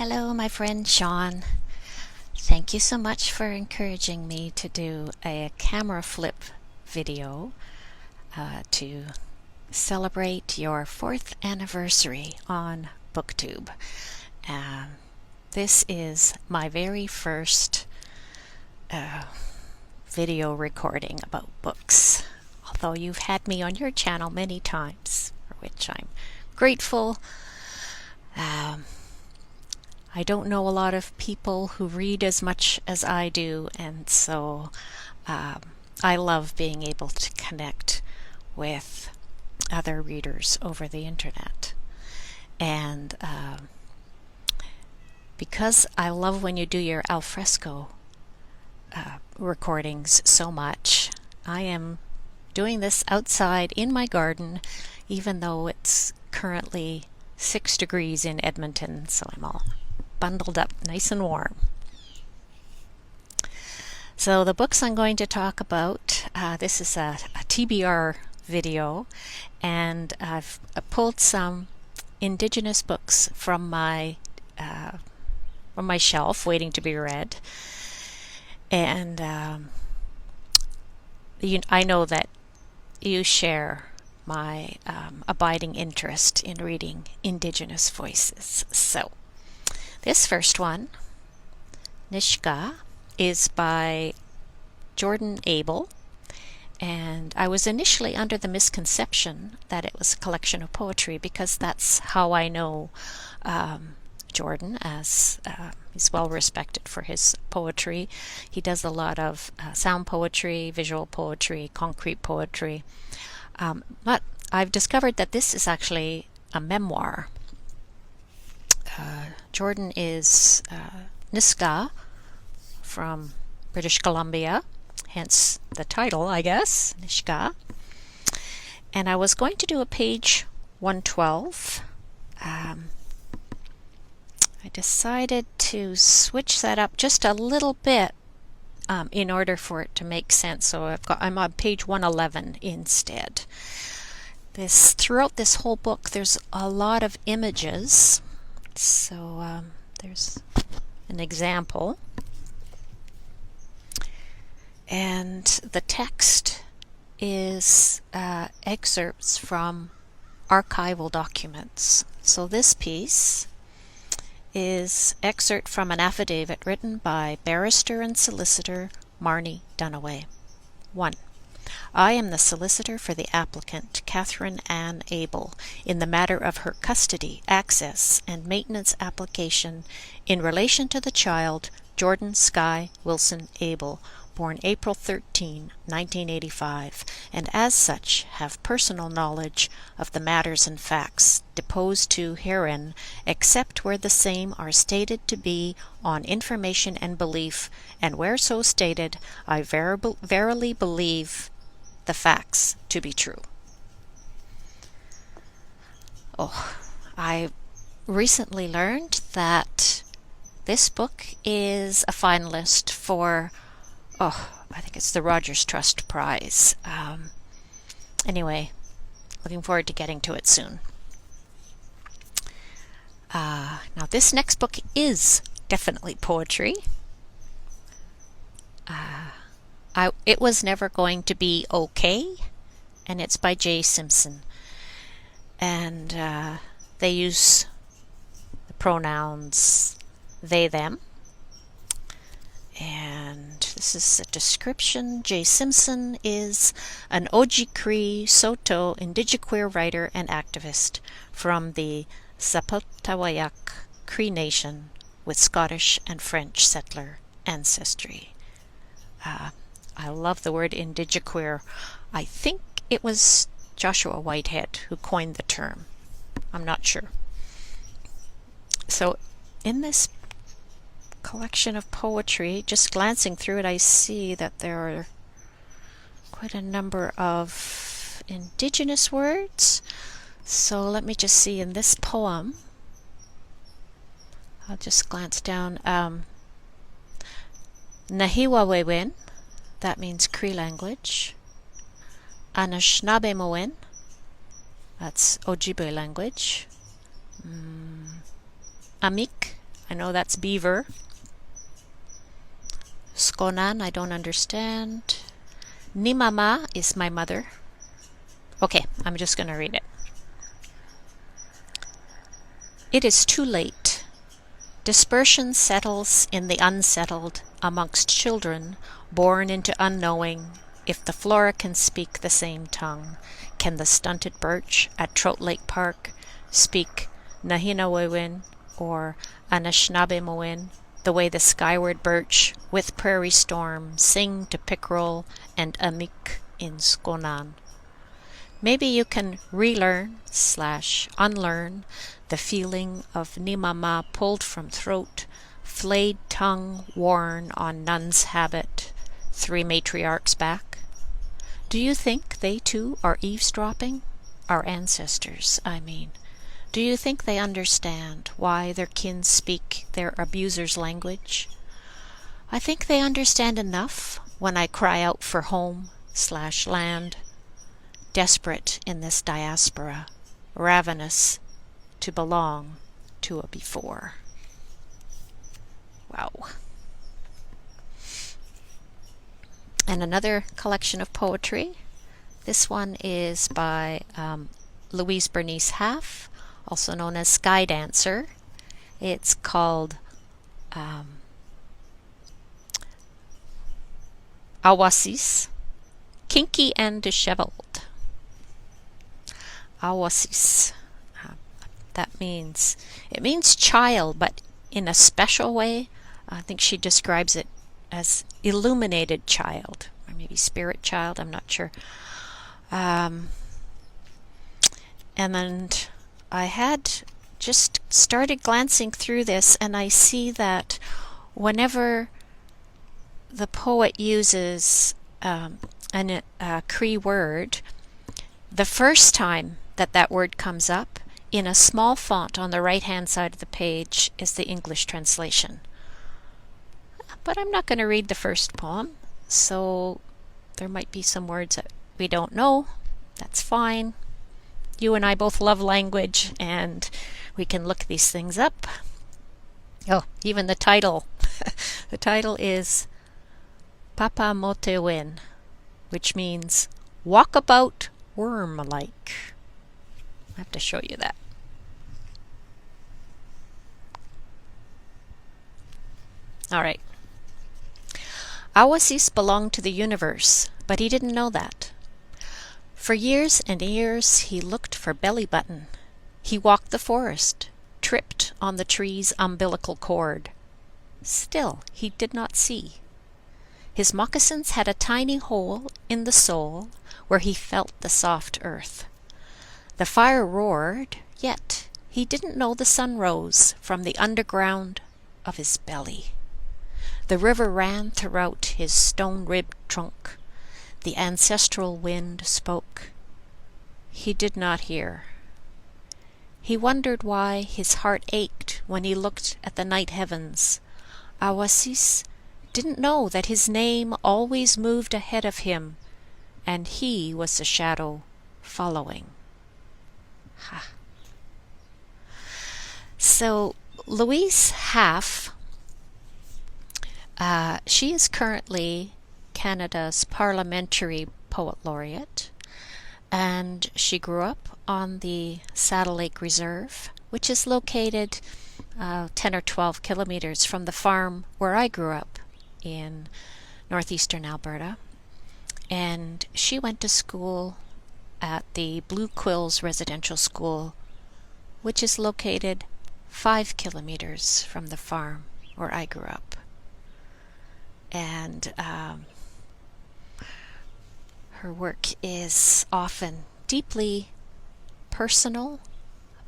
Hello, my friend Shawn. Thank you so much for encouraging me to do a camera flip video to celebrate your 4th anniversary on BookTube. This is my very first video recording about books, although you've had me on your channel many times, for which I'm grateful. I don't know a lot of people who read as much as I do, and so I love being able to connect with other readers over the internet. And because I love when you do your alfresco recordings so much, I am doing this outside in my garden, even though it's currently 6 degrees in Edmonton, so I'm all bundled up nice and warm. So the books I'm going to talk about, this is a TBR video, and I've pulled some Indigenous books from my shelf waiting to be read. And I know that you share my abiding interest in reading Indigenous voices. So this first one, Nishka, is by Jordan Abel, and I was initially under the misconception that it was a collection of poetry because that's how I know Jordan, as he's well respected for his poetry. He does a lot of sound poetry, visual poetry, concrete poetry, but I've discovered that this is actually a memoir. Jordan is Niska from British Columbia, hence the title, I guess, Nishka. And I was going to do a page 112. I decided to switch that up just a little bit in order for it to make sense. So I'm on page 111 instead. Throughout this whole book, there's a lot of images. So there's an example, and the text is excerpts from archival documents. So this piece is excerpt from an affidavit written by barrister and solicitor Marnie Dunaway. 1. I am the solicitor for the applicant, Catherine Ann Abel, in the matter of her custody, access, and maintenance application in relation to the child, Jordan Skye Wilson Abel, born April 13, 1985, and as such have personal knowledge of the matters and facts deposed to herein, except where the same are stated to be on information and belief, and where so stated, I verily believe the facts to be true. I recently learned that this book is a finalist for, I think it's the Rogers Trust Prize. Anyway, looking forward to getting to it soon. Now this next book is definitely poetry. It was never going to be okay, and it's by J. Simpson. And they use the pronouns they, them. And this is a description. J. Simpson is an Ojibwe Saulteaux Indigiqueer writer and activist from the Zapatawayak Cree Nation with Scottish and French settler ancestry. I love the word indigiqueer. I think it was Joshua Whitehead who coined the term. I'm not sure. So in this collection of poetry, just glancing through it, I see that there are quite a number of Indigenous words. So let me just see in this poem. I'll just glance down. Nahiwawewen, that means Cree language. Anishnabemowen, that's Ojibwe language. Amik, I know that's beaver. Skonan, I don't understand. Ni mama is my mother. Okay, I'm just going to read it. It is too late. Dispersion settles in the unsettled amongst children born into unknowing. If the flora can speak the same tongue, can the stunted birch at Trout Lake Park speak Nahinawewin or Anishinaabemowin the way the skyward birch with prairie storm sing to pickerel and amik in Skonan? Maybe you can relearn/unlearn the feeling of Nimama pulled from throat, flayed tongue worn on nun's habit, 3 matriarchs back. Do you think they too are eavesdropping? Our ancestors, I mean. Do you think they understand why their kin speak their abuser's language? I think they understand enough when I cry out for home/land, desperate in this diaspora, ravenous to belong to a before. Wow. And another collection of poetry. This one is by Louise Bernice Half, also known as Sky Dancer. It's called Awasis, Kinky and Disheveled. Awasis. It means child, but in a special way. I think she describes it as illuminated child, or maybe spirit child, I'm not sure. And then I had just started glancing through this, and I see that whenever the poet uses a Cree word, the first time that word comes up, in a small font on the right-hand side of the page is the English translation. But I'm not going to read the first poem, so there might be some words that we don't know. That's fine. You and I both love language, and we can look these things up. Oh, even the title. The title is Papa Motewin, which means walkabout worm-like. I have to show you that. All right. Awasis belonged to the universe, but he didn't know that. For years and years he looked for belly button. He walked the forest, tripped on the tree's umbilical cord. Still he did not see. His moccasins had a tiny hole in the sole where he felt the soft earth. The fire roared, yet he didn't know the sun rose from the underground of his belly. The river ran throughout his stone-ribbed trunk. The ancestral wind spoke. He did not hear. He wondered why his heart ached when he looked at the night heavens. Awasis didn't know that his name always moved ahead of him, and he was the shadow following. Ha. So Louise Half, she is currently Canada's parliamentary poet laureate, and she grew up on the Saddle Lake Reserve, which is located 10 or 12 kilometers from the farm where I grew up in northeastern Alberta. And she went to school at the Blue Quills Residential School, which is located 5 kilometers from the farm where I grew up. And her work is often deeply personal,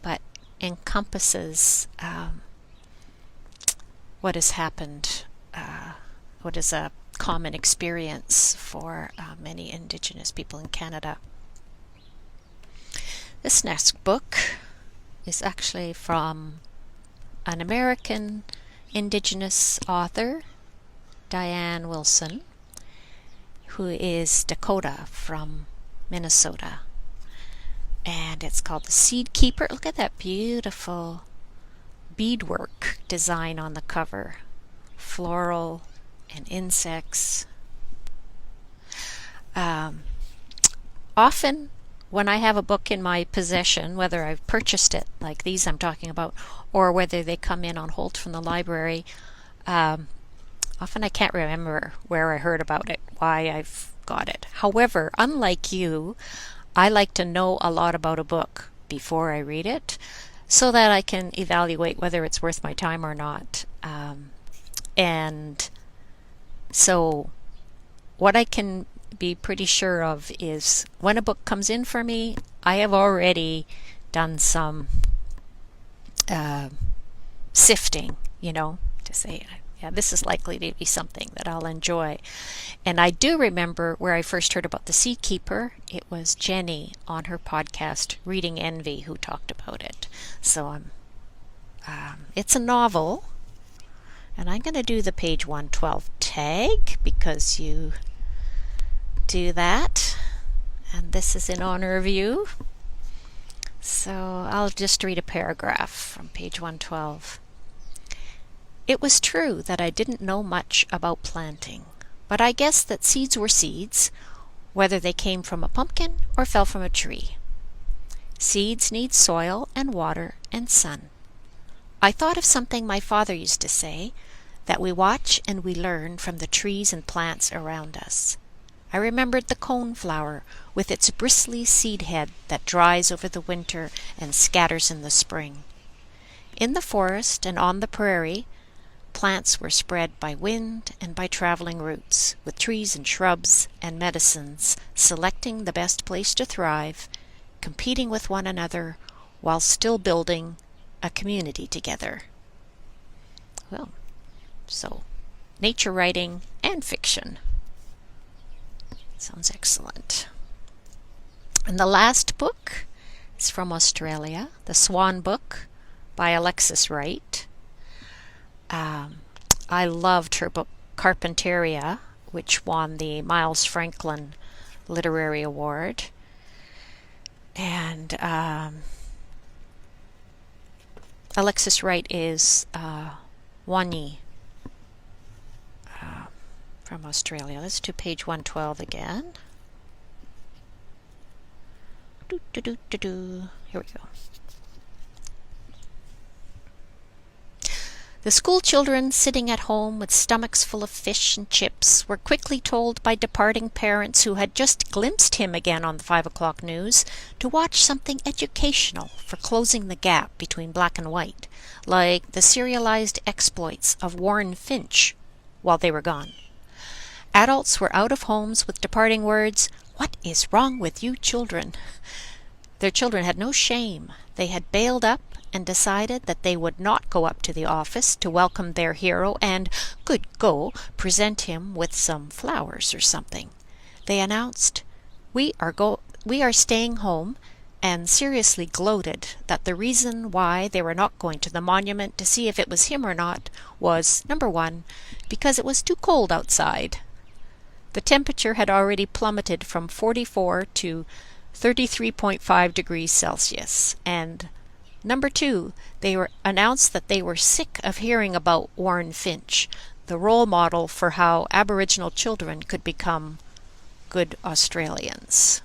but encompasses what has happened, what is a common experience for many Indigenous people in Canada. This next book is actually from an American Indigenous author, Diane Wilson, who is Dakota from Minnesota. And it's called The Seed Keeper. Look at that beautiful beadwork design on the cover, floral and insects. Often when I have a book in my possession, whether I've purchased it, like these I'm talking about, or whether they come in on hold from the library, often I can't remember where I heard about it, why I've got it. However, unlike you, I like to know a lot about a book before I read it so that I can evaluate whether it's worth my time or not. And so what I can be pretty sure of is when a book comes in for me, I have already done some sifting, to say, yeah, this is likely to be something that I'll enjoy. And I do remember where I first heard about The Sea Keeper. It was Jenny on her podcast, Reading Envy, who talked about it. So it's a novel, and I'm going to do the page 112 tag because you do that, and this is in honor of you. So I'll just read a paragraph from page 112. It was true that I didn't know much about planting, but I guessed that seeds were seeds, whether they came from a pumpkin or fell from a tree. Seeds need soil and water and sun. I thought of something my father used to say, that we watch and we learn from the trees and plants around us. I remembered the coneflower with its bristly seed head that dries over the winter and scatters in the spring. In the forest and on the prairie, plants were spread by wind and by traveling roots, with trees and shrubs and medicines selecting the best place to thrive, competing with one another while still building a community together. Well, so nature writing and fiction. Sounds excellent. And the last book is from Australia, The Swan Book by Alexis Wright. I loved her book Carpentaria, which won the Miles Franklin Literary Award. And Alexis Wright is Wani from Australia. Let's do page 112 again. Here we go. The school children sitting at home with stomachs full of fish and chips were quickly told by departing parents who had just glimpsed him again on the 5 o'clock news to watch something educational for closing the gap between black and white, like the serialized exploits of Warren Finch while they were gone. Adults were out of homes with departing words, "What is wrong with you children?" Their children had no shame. They had bailed up and decided that they would not go up to the office to welcome their hero and, good go, present him with some flowers or something. They announced, we are staying home," and seriously gloated that the reason why they were not going to the monument to see if it was him or not was, number one, because it was too cold outside. The temperature had already plummeted from 44 to 33.5 degrees Celsius, and number two, they announced that they were sick of hearing about Warren Finch, the role model for how Aboriginal children could become good Australians.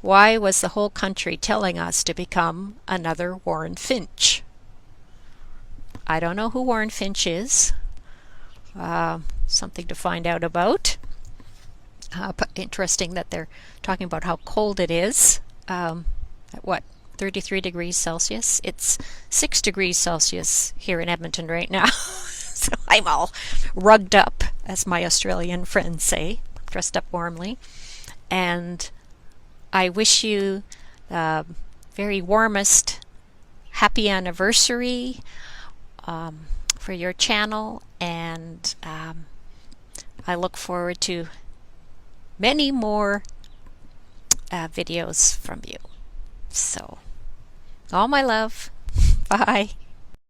Why was the whole country telling us to become another Warren Finch? I don't know who Warren Finch is. Something to find out about. But interesting that they're talking about how cold it is. At what, 33 degrees Celsius? It's 6 degrees Celsius here in Edmonton right now. So I'm all rugged up, as my Australian friends say, dressed up warmly. And I wish you the very warmest happy anniversary for your channel, and I look forward to many more videos from you. So, all my love. Bye.